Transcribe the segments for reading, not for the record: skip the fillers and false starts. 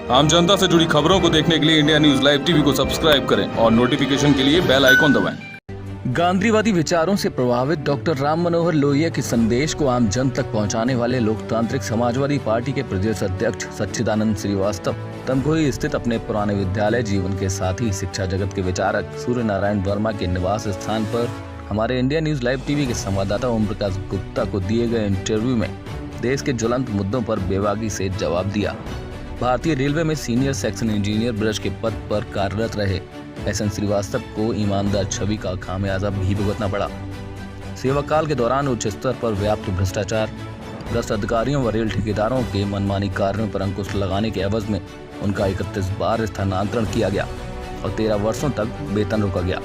आम जनता से जुड़ी खबरों को देखने के लिए इंडिया न्यूज लाइव टीवी को सब्सक्राइब करें और नोटिफिकेशन के लिए बेल आइकॉन दबाएं। गांधीवादी विचारों से प्रभावित डॉक्टर राम मनोहर लोहिया के संदेश को आम जन तक पहुंचाने वाले लोकतांत्रिक समाजवादी पार्टी के प्रदेश अध्यक्ष सच्चिदानंद श्रीवास्तव तमकुही स्थित अपने पुराने विद्यालय जीवन के साथी शिक्षा जगत के विचारक सूर्य नारायण वर्मा के निवास स्थान पर हमारे इंडिया न्यूज लाइव टीवी के संवाददाता ओम प्रकाश गुप्ता को दिए गए इंटरव्यू में देश के ज्वलंत मुद्दों पर बेबाकी से जवाब दिया। भारतीय रेलवे में सीनियर सेक्शन इंजीनियर ब्रज के पद पर कार्यरत रहे एसएन श्रीवास्तव को ईमानदार छवि का खामियाजा भी भुगतना पड़ा। सेवा काल के दौरान उच्च स्तर पर व्याप्त भ्रष्टाचार, भ्रष्ट अधिकारियों व रेल ठेकेदारों के मनमानी कार्यों पर अंकुश लगाने के एवज में उनका 31 बार स्थानांतरण किया गया और 13 वर्षों तक वेतन रोका गया।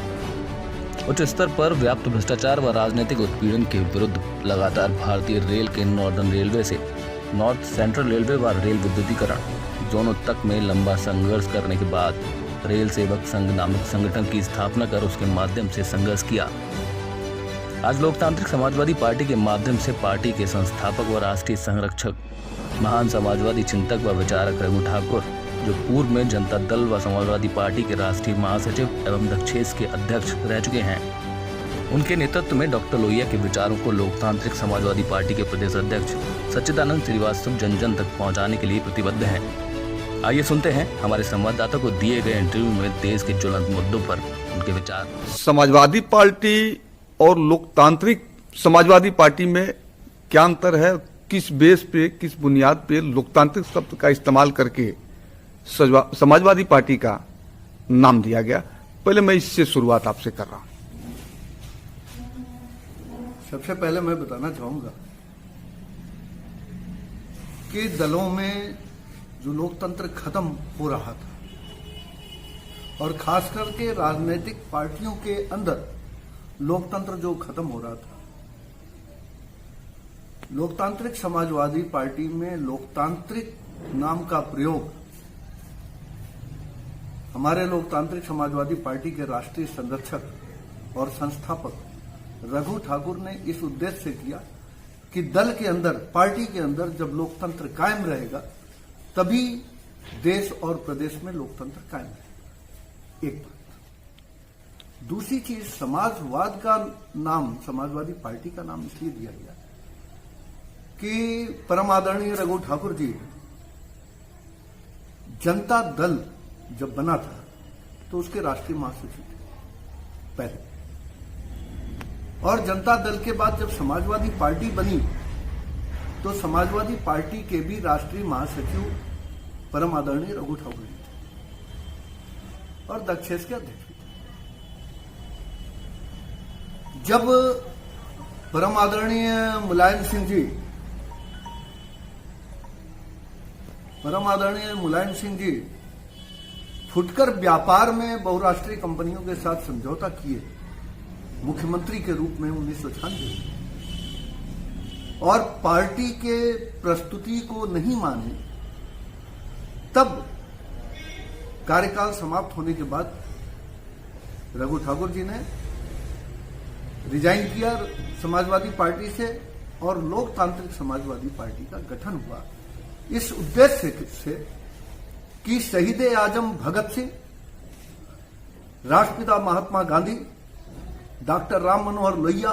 उच्च स्तर पर व्याप्त भ्रष्टाचार व राजनीतिक उत्पीड़न के विरुद्ध लगातार भारतीय रेल के नॉर्दर्न रेलवे से नॉर्थ सेंट्रल रेलवे व रेल विद्युतीकरण दोनों तक में लंबा संघर्ष करने के बाद रेल सेवक संघ नामक संगठन की स्थापना कर उसके माध्यम से संघर्ष किया। आज लोकतांत्रिक समाजवादी पार्टी के माध्यम से पार्टी के संस्थापक व राष्ट्रीय संरक्षक महान समाजवादी चिंतक व विचारक रघु ठाकुर, जो पूर्व में जनता दल व समाजवादी पार्टी के राष्ट्रीय महासचिव एवं दक्षेश के अध्यक्ष रह चुके हैं, उनके नेतृत्व में डॉक्टर लोहिया के विचारों को लोकतांत्रिक समाजवादी पार्टी के प्रदेश अध्यक्ष सच्चिदानंद श्रीवास्तव जन जन तक पहुंचाने के लिए प्रतिबद्ध हैं। आइए सुनते हैं हमारे संवाददाता को दिए गए इंटरव्यू में देश के ज्वलंत मुद्दों पर उनके विचार। समाजवादी पार्टी और लोकतांत्रिक समाजवादी पार्टी में क्या अंतर है? किस बेस पे, किस बुनियाद पे लोकतांत्रिक शब्द का इस्तेमाल करके समाजवादी पार्टी का नाम दिया गया? पहले मैं इससे शुरुआत आपसे कर रहा हूं। सबसे पहले मैं बताना चाहूंगा कि दलों में जो लोकतंत्र खत्म हो रहा था और खास करके राजनीतिक पार्टियों के अंदर लोकतंत्र जो खत्म हो रहा था, लोकतांत्रिक समाजवादी पार्टी में लोकतांत्रिक नाम का प्रयोग हमारे लोकतांत्रिक समाजवादी पार्टी के राष्ट्रीय संरक्षक और संस्थापक रघु ठाकुर ने इस उद्देश्य से किया कि दल के अंदर, पार्टी के अंदर जब लोकतंत्र कायम रहेगा तभी देश और प्रदेश में लोकतंत्र कायम रहेगा। एक बात। दूसरी चीज, समाजवाद का नाम, समाजवादी पार्टी का नाम इसलिए दिया गया कि परम आदरणीय रघु ठाकुर जी, जनता दल जब बना था तो उसके राष्ट्रीय महासचिव थे पहले, और जनता दल के बाद जब समाजवादी पार्टी बनी तो समाजवादी पार्टी के भी राष्ट्रीय महासचिव परम आदरणीय रघु ठाकुर जी थे और दक्षेश के अध्यक्ष भी थे। जब परम आदरणीय मुलायम सिंह जी फुटकर व्यापार में बहुराष्ट्रीय कंपनियों के साथ समझौता किए मुख्यमंत्री के रूप में 1996 और पार्टी के प्रस्तुति को नहीं माने, तब कार्यकाल समाप्त होने के बाद रघु ठाकुर जी ने रिजाइन किया समाजवादी पार्टी से और लोकतांत्रिक समाजवादी पार्टी का गठन हुआ इस उद्देश्य से कि शहीद आजम भगत सिंह, राष्ट्रपिता महात्मा गांधी, डॉक्टर राम मनोहर लोहिया,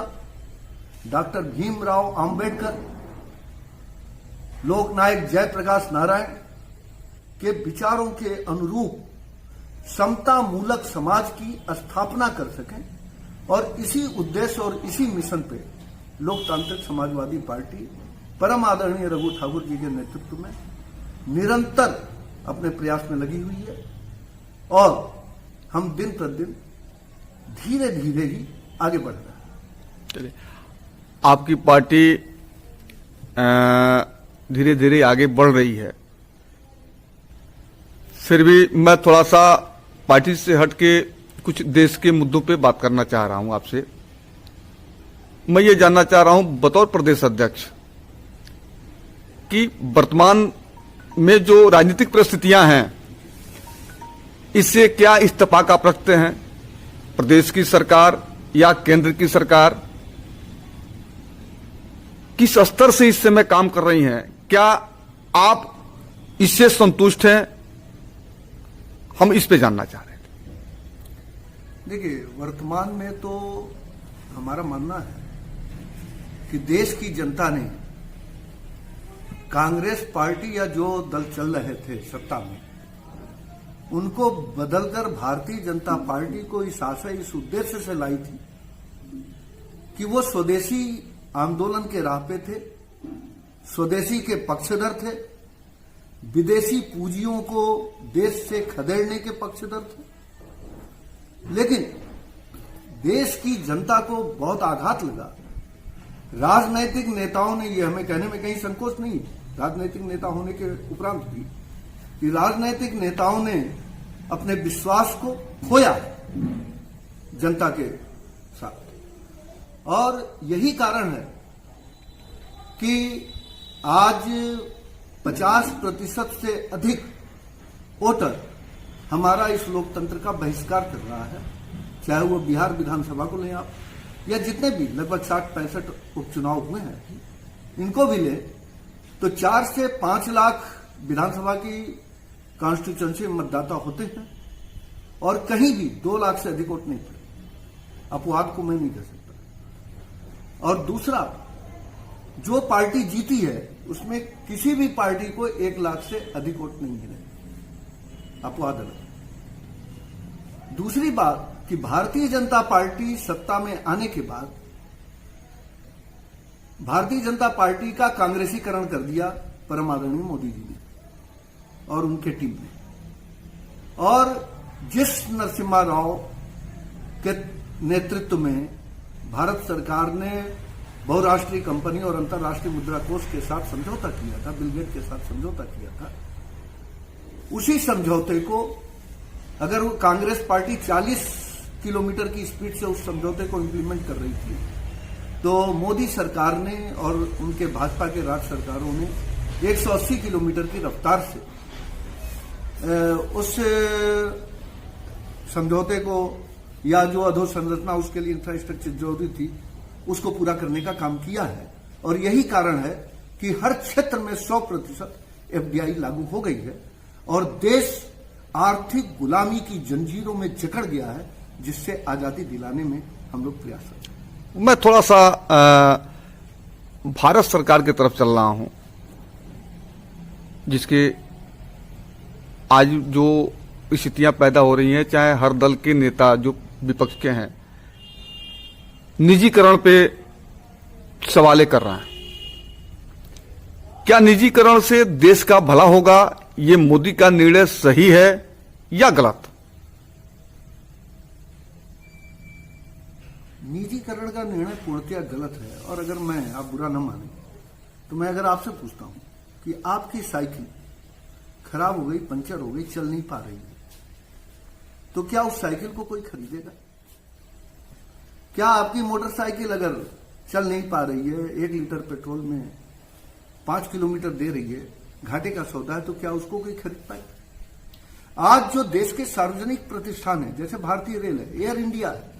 डॉक्टर भीमराव अंबेडकर, लोकनायक जयप्रकाश नारायण के विचारों के अनुरूप समता मूलक समाज की स्थापना कर सकें और इसी उद्देश्य और इसी मिशन पे लोकतांत्रिक समाजवादी पार्टी परम आदरणीय रघु ठाकुर जी के नेतृत्व में निरंतर अपने प्रयास में लगी हुई है और हम दिन प्रतिदिन धीरे धीरे ही आगे बढ़ रहे हैं। चलिए, आपकी पार्टी धीरे धीरे आगे बढ़ रही है, फिर भी मैं थोड़ा सा पार्टी से हटके कुछ देश के मुद्दों पे बात करना चाह रहा हूं आपसे। मैं ये जानना चाह रहा हूं बतौर प्रदेश अध्यक्ष कि वर्तमान में जो राजनीतिक परिस्थितियां हैं, इससे क्या इस्तीफा आप रखते हैं? प्रदेश की सरकार या केंद्र की सरकार किस स्तर से इस समय काम कर रही हैं? क्या आप इससे संतुष्ट हैं हम इस पे जानना चाह रहे हैं। देखिए, वर्तमान में तो हमारा मानना है कि देश की जनता ने कांग्रेस पार्टी या जो दल चल रहे थे सत्ता में, उनको बदलकर भारतीय जनता पार्टी को इस आशय, इस उद्देश्य से लाई थी कि वो स्वदेशी आंदोलन के राह पे थे, स्वदेशी के पक्षधर थे, विदेशी पूंजियों को देश से खदेड़ने के पक्षधर थे। लेकिन देश की जनता को बहुत आघात लगा। राजनैतिक नेताओं ने, ये हमें कहने में कहीं संकोच नहीं, राजनैतिक नेता होने के उपरांत भी, कि राजनैतिक नेताओं ने अपने विश्वास को खोया जनता के साथ। और यही कारण है कि आज 50% से अधिक वोटर हमारा इस लोकतंत्र का बहिष्कार कर रहा है। चाहे वो बिहार विधानसभा को लें आप, या जितने भी लगभग 60-65 उपचुनाव हुए हैं इनको भी ले, तो 4 से 5 लाख विधानसभा की कॉन्स्टिट्यूएंसी मतदाता होते हैं और कहीं भी 2 लाख से अधिक वोट नहीं पड़े। अपवाद को मैं नहीं कह सकता। और दूसरा, जो पार्टी जीती है उसमें किसी भी पार्टी को 1 लाख से अधिक वोट नहीं मिले, अपवाद अलग। दूसरी बात कि भारतीय जनता पार्टी सत्ता में आने के बाद भारतीय जनता पार्टी का कांग्रेसीकरण कर दिया परम आदरणीय मोदी जी ने और उनके टीम ने। और जिस नरसिम्हा राव के नेतृत्व में भारत सरकार ने बहुराष्ट्रीय कंपनी और अंतर्राष्ट्रीय मुद्रा कोष के साथ समझौता किया था, बिल गेट के साथ समझौता किया था, उसी समझौते को अगर वो कांग्रेस पार्टी 40 किलोमीटर की स्पीड से उस समझौते को इंप्लीमेंट कर रही थी, तो मोदी सरकार ने और उनके भाजपा के राज्य सरकारों ने 180 किलोमीटर की रफ्तार से उस समझौते को, या जो अधोसंरचना उसके लिए इंफ्रास्ट्रक्चर जरूरी थी, उसको पूरा करने का काम किया है। और यही कारण है कि हर क्षेत्र में 100% एफडीआई लागू हो गई है और देश आर्थिक गुलामी की जंजीरों में जकड़ गया है, जिससे आजादी दिलाने में हम लोग प्रयासरत हैं। मैं थोड़ा सा भारत सरकार की तरफ चल रहा हूं, जिसके आज जो स्थितियां पैदा हो रही हैं, चाहे हर दल के नेता जो विपक्ष के हैं निजीकरण पे सवाल कर रहे हैं। क्या निजीकरण से देश का भला होगा? ये मोदी का निर्णय सही है या गलत? निजीकरण का निर्णय पूर्णतया गलत है। और अगर मैं, आप बुरा न माने, तो मैं अगर आपसे पूछता हूं कि आपकी साइकिल खराब हो गई, पंचर हो गई, चल नहीं पा रही है, तो क्या उस साइकिल को कोई खरीदेगा? क्या आपकी मोटरसाइकिल अगर चल नहीं पा रही है, 1 लीटर पेट्रोल में 5 किलोमीटर दे रही है, घाटे का सौदा है, तो क्या उसको कोई खरीद पाएगा? आज जो देश के सार्वजनिक प्रतिष्ठान है, जैसे भारतीय रेल है, एयर इंडिया है,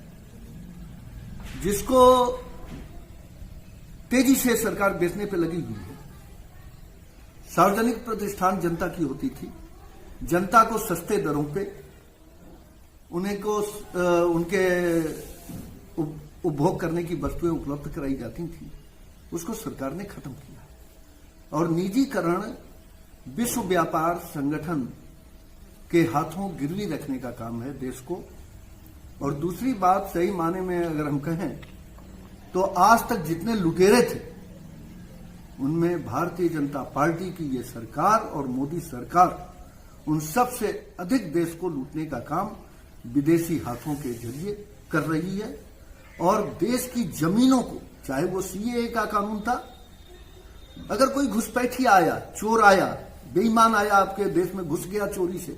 जिसको तेजी से सरकार बेचने पे लगी हुई है। सार्वजनिक प्रतिष्ठान जनता की होती थी, जनता को सस्ते दरों पे उन्हें को उनके उपभोग करने की वस्तुएं उपलब्ध कराई जाती थी, उसको सरकार ने खत्म किया। और निजीकरण विश्व व्यापार संगठन के हाथों गिरवी रखने का काम है देश को। और दूसरी बात, सही माने में अगर हम कहें तो आज तक जितने लुटेरे थे, उनमें भारतीय जनता पार्टी की ये सरकार और मोदी सरकार उन सबसे अधिक देश को लूटने का काम विदेशी हाथों के जरिए कर रही है। और देश की जमीनों को, चाहे वो सीएए का कानून था, अगर कोई घुसपैठी आया, चोर आया, बेईमान आया, आपके देश में घुस गया चोरी से,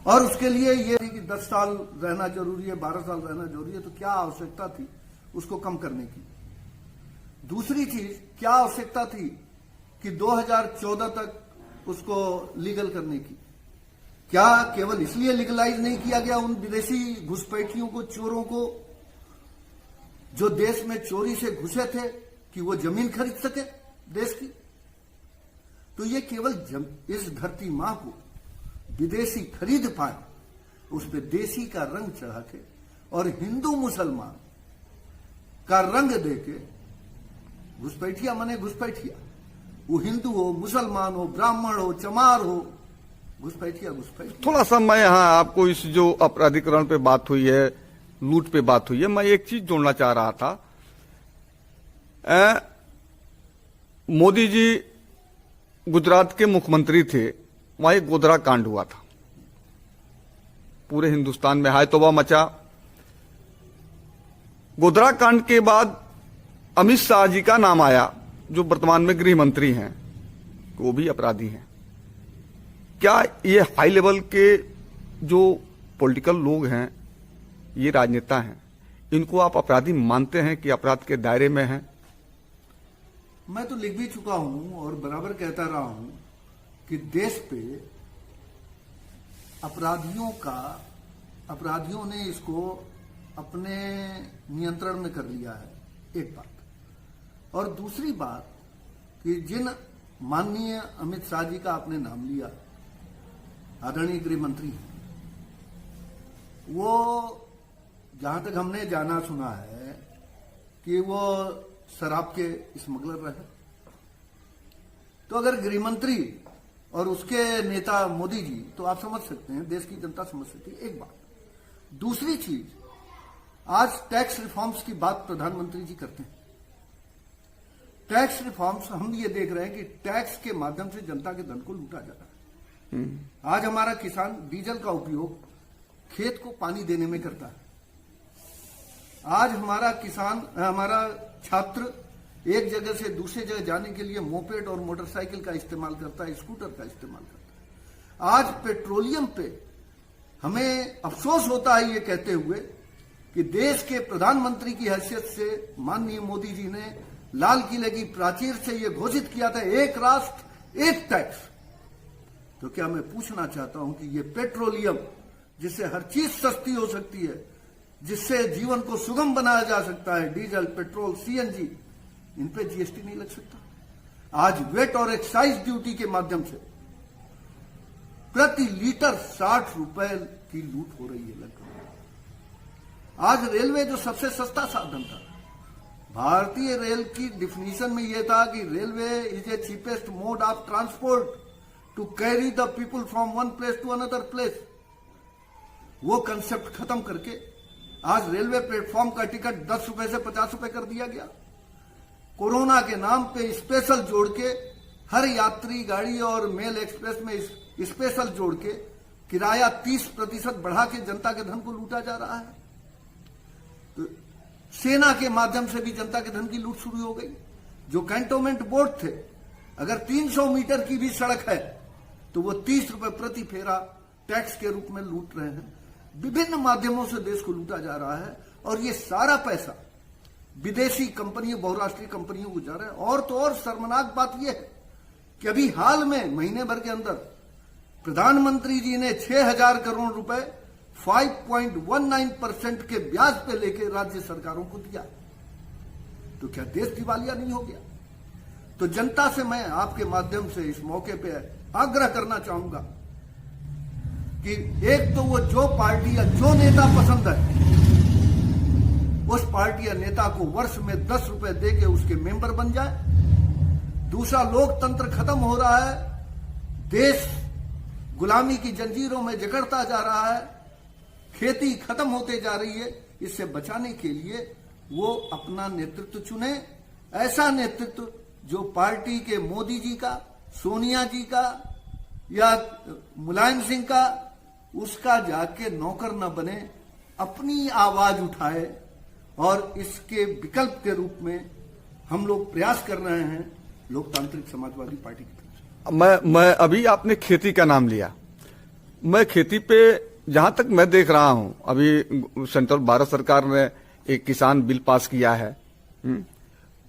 और उसके लिए ये कि 10 साल रहना जरूरी है, 12 साल रहना जरूरी है, तो क्या आवश्यकता थी उसको कम करने की? दूसरी चीज, क्या आवश्यकता थी कि 2014 तक उसको लीगल करने की? क्या केवल इसलिए लीगलाइज नहीं किया गया उन विदेशी घुसपैठियों को, चोरों को, जो देश में चोरी से घुसे थे, कि वो जमीन खरीद सके देश की? तो ये केवल इस धरती मां को विदेशी खरीद पाए, उस पे देसी का रंग चढ़ा के और हिंदू मुसलमान का रंग देके, घुसपैठिया माने घुसपैठिया, वो हिंदू हो, मुसलमान हो, ब्राह्मण हो, चमार हो, घुसपैठिया घुसपैठिया। थोड़ा सा मैं यहाँ आपको इस जो अपराधीकरण पे बात हुई है, लूट पे बात हुई है, मैं एक चीज जोड़ना चाह रहा था। मोदी जी गुजरात के मुख्यमंत्री थे, वहां एक गोधरा कांड हुआ था, पूरे हिंदुस्तान में हाय तौबा मचा। गोधरा कांड के बाद अमित शाह जी का नाम आया, जो वर्तमान में गृह मंत्री हैं, वो भी अपराधी हैं। क्या ये हाई लेवल के जो पॉलिटिकल लोग हैं, ये राजनेता हैं, इनको आप अपराधी मानते हैं कि अपराध के दायरे में हैं? मैं तो लिख भी चुका हूं और बराबर कहता रहा हूं कि देश पे अपराधियों ने इसको अपने नियंत्रण में कर लिया है, एक बात। और दूसरी बात कि जिन माननीय अमित शाह जी का आपने नाम लिया, आदरणीय गृह मंत्री, वो जहां तक हमने जाना सुना है कि वो शराब के स्मगलर रहे। तो अगर गृह मंत्री और उसके नेता मोदी जी, तो आप समझ सकते हैं, देश की जनता समझ सकती है, एक बात। दूसरी चीज, आज टैक्स रिफॉर्म्स की बात प्रधानमंत्री जी करते हैं। टैक्स रिफॉर्म्स हम ये देख रहे हैं कि टैक्स के माध्यम से जनता के धन को लूटा जा रहा है। आज हमारा किसान डीजल का उपयोग खेत को पानी देने में करता है। आज हमारा छात्र एक जगह से दूसरी जगह जाने के लिए मोपेड और मोटरसाइकिल का इस्तेमाल करता है, स्कूटर का इस्तेमाल करता है। आज पेट्रोलियम पे हमें अफसोस होता है ये कहते हुए कि देश के प्रधानमंत्री की हैसियत से माननीय मोदी जी ने लाल किले की प्राचीर से ये घोषित किया था, एक राष्ट्र एक टैक्स। तो क्या मैं पूछना चाहता हूं कि ये पेट्रोलियम, जिससे हर चीज सस्ती हो सकती है, जिससे जीवन को सुगम बनाया जा सकता है, डीजल, पेट्रोल, सीएनजी, इन पे जीएसटी नहीं लग सकता। आज वेट और एक्साइज ड्यूटी के माध्यम से प्रति लीटर 60 रुपए की लूट हो रही है लगभग। आज रेलवे जो सबसे सस्ता साधन था, भारतीय रेल की डिफिनीशन में यह था कि railway is a cheapest mode of transport to carry the people from one place to another place. वो कंसेप्ट खत्म करके आज रेलवे प्लेटफॉर्म का टिकट 10 रुपए से 50 रुपए कर दिया गया। कोरोना के नाम पे स्पेशल जोड़ के हर यात्री गाड़ी और मेल एक्सप्रेस में स्पेशल जोड़ के किराया 30% बढ़ा के जनता के धन को लूटा जा रहा है। तो सेना के माध्यम से भी जनता के धन की लूट शुरू हो गई। जो कैंटोनमेंट बोर्ड थे, अगर 300 मीटर की भी सड़क है तो वो 30 रुपए प्रति फेरा टैक्स के रूप में लूट रहे हैं। विभिन्न माध्यमों से देश को लूटा जा रहा है और ये सारा पैसा विदेशी कंपनियों, बहुराष्ट्रीय कंपनियों को जा रहा है। और तो और शर्मनाक बात यह है कि अभी हाल में महीने भर के अंदर प्रधानमंत्री जी ने 6,000 करोड़ रुपए 5.19% के ब्याज पे लेके राज्य सरकारों को दिया। तो क्या देश दिवालिया नहीं हो गया? तो जनता से मैं आपके माध्यम से इस मौके पे आग्रह करना चाहूंगा कि एक तो वो जो पार्टी या जो नेता पसंद है, उस पार्टी या नेता को वर्ष में 10 रुपए देके उसके मेंबर बन जाए। दूसरा, लोकतंत्र खत्म हो रहा है, देश गुलामी की जंजीरों में जकड़ता जा रहा है, खेती खत्म होते जा रही है। इससे बचाने के लिए वो अपना नेतृत्व चुने, ऐसा नेतृत्व जो पार्टी के मोदी जी का, सोनिया जी का या मुलायम सिंह का, उसका जाके नौकर न बने, अपनी आवाज उठाए। और इसके विकल्प के रूप में हम लोग प्रयास कर रहे हैं लोकतांत्रिक समाजवादी पार्टी की तरफ से। मैं अभी आपने खेती का नाम लिया, मैं खेती पे जहां तक मैं देख रहा हूं, अभी सेंट्रल भारत सरकार ने एक किसान बिल पास किया है,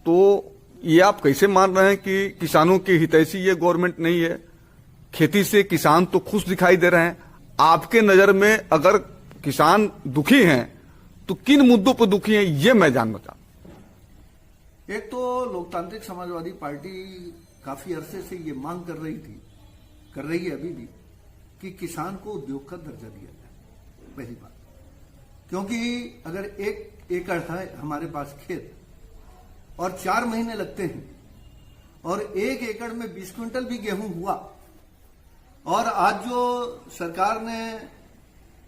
तो ये आप कैसे मान रहे हैं कि किसानों की हितैषी ये गवर्नमेंट नहीं है? खेती से किसान तो खुश दिखाई दे रहे हैं। आपके नजर में अगर किसान दुखी हैं तो किन मुद्दों पर दुखी हैं, ये मैं जानना चाहता हूं। एक तो लोकतांत्रिक समाजवादी पार्टी काफी अरसे से ये मांग कर रही है अभी भी, कि किसान को उद्योग का दर्जा दिया जाए, पहली बात। क्योंकि अगर 1 एकड़ है हमारे पास खेत और 4 महीने लगते हैं और 1 एकड़ में 20 क्विंटल भी गेहूं हुआ, और आज जो सरकार ने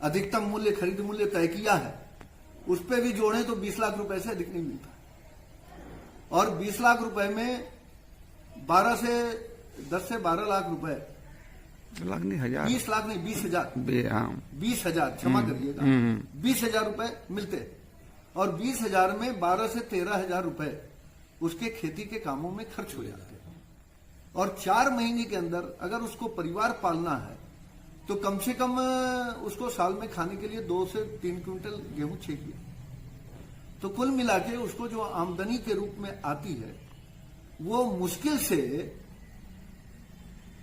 अधिकतम मूल्य, खरीद मूल्य तय किया है, उस पे भी जोड़ें तो 20 लाख रुपए से अधिक नहीं मिलता। और 20 लाख रुपए में 10 से 12 लाख रुपए, लाख नहीं, हजार, 20 लाख नहीं, 20,000, 20,000, क्षमा करिएगा, 20,000 रुपए मिलते हैं। और 20,000 में 12 से 13,000 रुपए उसके खेती के कामों में खर्च हो जाते हैं। और 4 महीने के अंदर अगर उसको परिवार पालना है तो कम से कम उसको साल में खाने के लिए 2 से 3 क्विंटल गेहूं चाहिए। तो कुल मिला के उसको जो आमदनी के रूप में आती है वो मुश्किल से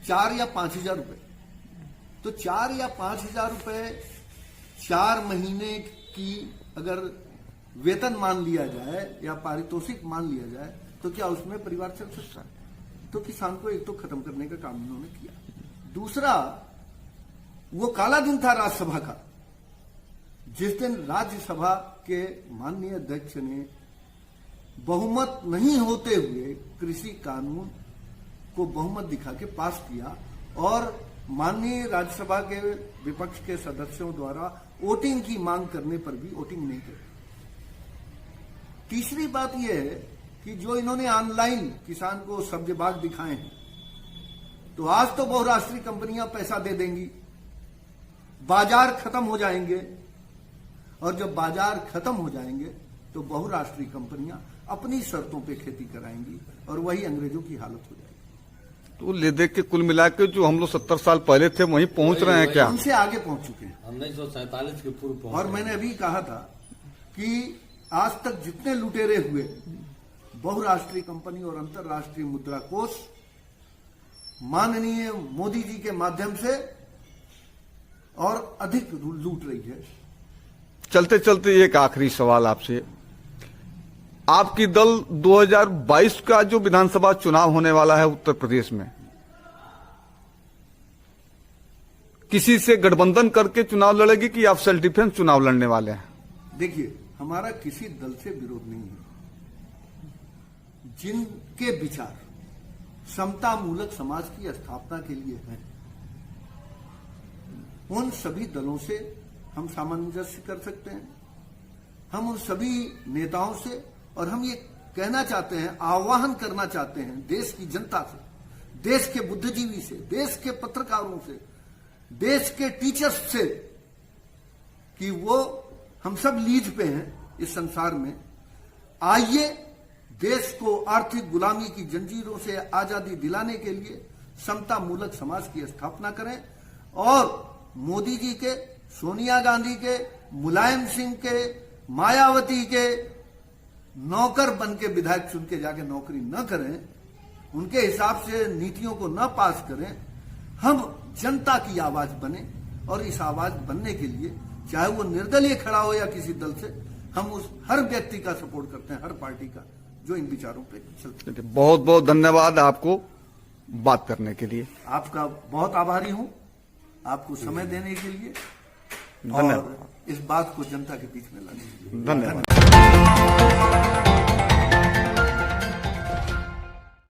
4 या 5,000 रुपए। तो 4 या 5,000 रुपए 4 महीने की अगर वेतन मान लिया जाए या पारितोषिक मान लिया जाए तो क्या उसमें परिवार चल सकता है? तो किसान को एक तो खत्म करने का काम इन्होंने किया। दूसरा, वो काला दिन था राज्यसभा का, जिस दिन राज्यसभा के माननीय अध्यक्ष ने बहुमत नहीं होते हुए कृषि कानून को बहुमत दिखा के पास किया और माननीय राज्यसभा के विपक्ष के सदस्यों द्वारा वोटिंग की मांग करने पर भी वोटिंग नहीं की। तीसरी बात यह है कि जो इन्होंने ऑनलाइन किसान को सब्जी बाग दिखाए हैं, तो आज तो बहुराष्ट्रीय कंपनियां पैसा दे देंगी, बाजार खत्म हो जाएंगे, और जब बाजार खत्म हो जाएंगे तो बहुराष्ट्रीय कंपनियां अपनी शर्तों पे खेती कराएंगी और वही अंग्रेजों की हालत हो जाएगी। तो ले देख के कुल मिला के जो हम लोग 70 साल पहले थे वहीं पहुंच रहे हैं क्या? उनसे आगे पहुंच चुके हैं। 1947 के पूर्व पहुंच। और मैंने अभी कहा था कि आज तक जितने लुटेरे हुए बहुराष्ट्रीय कंपनी और अंतर्राष्ट्रीय मुद्रा कोष माननीय मोदी जी के माध्यम से और अधिक लूट रही है। चलते चलते एक आखिरी सवाल आपसे, आपकी दल 2022 का जो विधानसभा चुनाव होने वाला है उत्तर प्रदेश में, किसी से गठबंधन करके चुनाव लड़ेगी कि आप सेल्फ डिफेंस चुनाव लड़ने वाले हैं? देखिए, हमारा किसी दल से विरोध नहीं है। जिनके विचार समता मूलक समाज की स्थापना के लिए हैं, उन सभी दलों से हम सामंजस्य कर सकते हैं। हम उन सभी नेताओं से, और हम ये कहना चाहते हैं, आह्वान करना चाहते हैं देश की जनता से, देश के बुद्धिजीवी से, देश के पत्रकारों से, देश के टीचर्स से, कि वो हम सब लीज पे हैं इस संसार में। आइए देश को आर्थिक गुलामी की जंजीरों से आजादी दिलाने के लिए समता मूलक समाज की स्थापना करें और मोदी जी के, सोनिया गांधी के, मुलायम सिंह के, मायावती के नौकर बन के विधायक चुन के जाके नौकरी न करें, उनके हिसाब से नीतियों को न पास करें। हम जनता की आवाज बने और इस आवाज बनने के लिए चाहे वो निर्दलीय खड़ा हो या किसी दल से, हम उस हर व्यक्ति का सपोर्ट करते हैं, हर पार्टी का जो इन विचारों पे चलते हैं। बहुत बहुत धन्यवाद आपको बात करने के लिए। आपका बहुत आभारी हूं, आपको समय देने के लिए और इस बात को जनता के बीच में लाने के लिए। धन्यवाद।